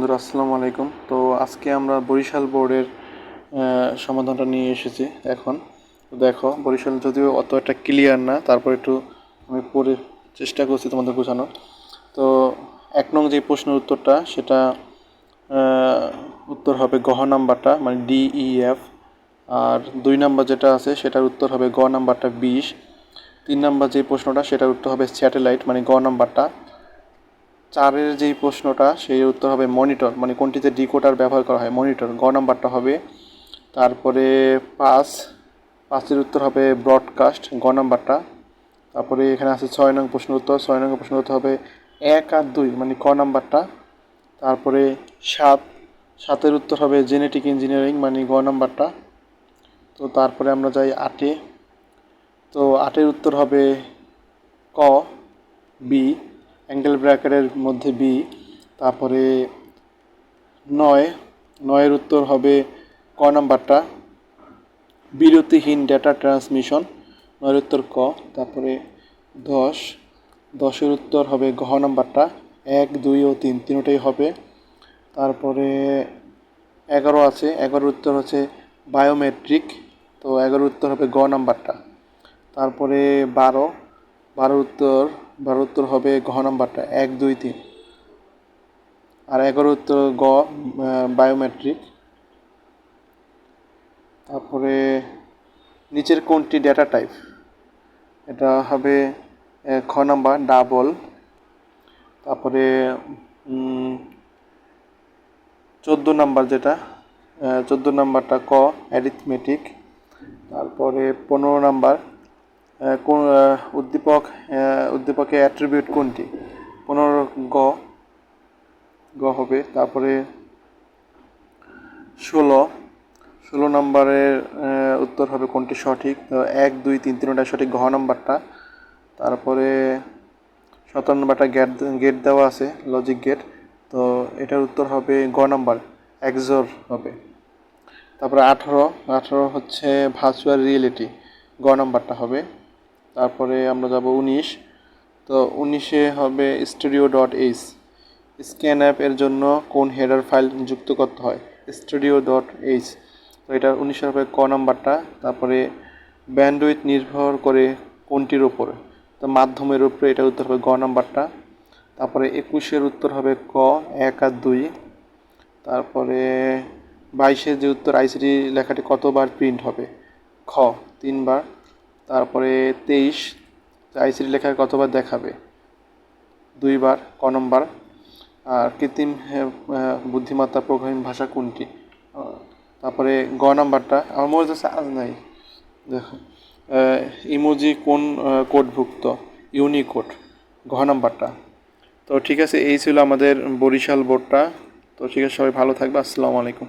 বন্ধুরা, আসসালামু আলাইকুম। তো আজকে আমরা বরিশাল বোর্ডের সমাধানটা নিয়ে এসেছি। এখন দেখো, বরিশাল যদিও অত একটা ক্লিয়ার না, তারপর একটু আমি পড়ে চেষ্টা করছি তোমাদের বোঝানোর। তো 1 নং যে প্রশ্নের উত্তরটা, সেটা উত্তর হবে গহ নাম্বারটা, মানে DEF। আর 2 নাম্বার যেটা আছে সেটার উত্তর হবে গ নাম্বারটা 20। 3 নাম্বার যে প্রশ্নটা সেটার উত্তর হবে স্যাটেলাইট, মানে গ নাম্বারটা। 4-এর যেই প্রশ্নটা সেই উত্তর হবে মনিটর, মানে কোনটিতে ডিকোডার ব্যবহার করা হয়, মনিটর, গ নাম্বারটা হবে। তারপরে 5-এর উত্তর হবে ব্রডকাস্ট, গ নাম্বারটা। তারপরে এখানে আছে 6 নং প্রশ্নের উত্তর, 6 নং প্রশ্নের উত্তর হবে 1 আর 2, মানে ক নাম্বারটা। তারপরে 7-এর উত্তর হবে জেনেটিক ইঞ্জিনিয়ারিং, মানে গ নাম্বারটা। তো তারপরে আমরা যাই 8-এ। তো 8-এর উত্তর হবে ক, বি, অ্যাঙ্গেল ব্র্যাকেটের মধ্যে বি। তারপরে 9-এর উত্তর হবে ক নাম্বারটা, বিরতিহীন ডেটা ট্রান্সমিশন, 9-এর উত্তর ক। তারপরে 10-এর উত্তর হবে ঘ নাম্বারটা, 1, 2 ও 3 তিনটাই হবে। তারপরে 11 আছে, 11-এর উত্তর হচ্ছে বায়োমেট্রিক, তো 11-এর উত্তর হবে গ নাম্বারটা। তারপরে 12-এর উত্তর হবে ঘ নাম্বারটা, 1, 2, 3। আর 11-এর উত্তর গ, বায়োমেট্রিক। তারপরে নিচের কোনটি ডেটা টাইপ, এটা হবে খ নাম্বার ডাবল। তারপরে 14 নাম্বার যেটা, 14 নাম্বারটা ক, অ্যারিথমেটিক। তারপরে 15 নাম্বার কোন উদ্দীপকের অ্যাট্রিবিউট কোনটি, 15 গ হবে। তারপরে 16 নম্বরের উত্তর হবে কোনটি সঠিক, তো 1, 2, 3 তিনটাই সঠিক, ঘ নাম্বারটা। তারপরে 17 নম্বরটা গেট দেওয়া আছে, লজিক গেট, তো এটার উত্তর হবে গ নাম্বার, এক্সর হবে। তারপরে 18 হচ্ছে ভার্চুয়াল রিয়েলিটি, গ নাম্বারটা হবে। তারপরে আমরা যাব 19। তো 19-এ হবে studio.h, স্ক্যান অ্যাপ এর জন্য কোন হেডার ফাইল যুক্ত করতে হয়, studio.h, তো এটা 19-এর হবে ক নাম্বারটা। তারপরে ব্যান্ডউইথ নির্ভর করে কোনটির উপরে, তো মাধ্যমের উপরে, এটা উত্তর হবে গ নাম্বারটা। তারপরে 21-এর উত্তর হবে ক, 1 আর 2। তারপরে 22-এর যে উত্তর, আইসিটি লেখাটি কতবার প্রিন্ট হবে, খ, 3 বার। তারপরে 23, আইসিটি লেখার কতবার দেখাবে, 2 বার, ক নম্বর। আর কৃত্রিম বুদ্ধিমত্তা প্রোগ্রামিং ভাষা কোনটি, তারপরে গ নাম্বারটা। আমার মনে হচ্ছে আজ নাই, দেখো, ইমোজি কোন কোডভুক্ত, ইউনিকোড, ঘ নাম্বারটা। তো ঠিক আছে, এই ছিল আমাদের বরিশাল বোর্ডটা। তো ঠিক আছে, সবাই ভালো থাকবে, আসসালামু আলাইকুম।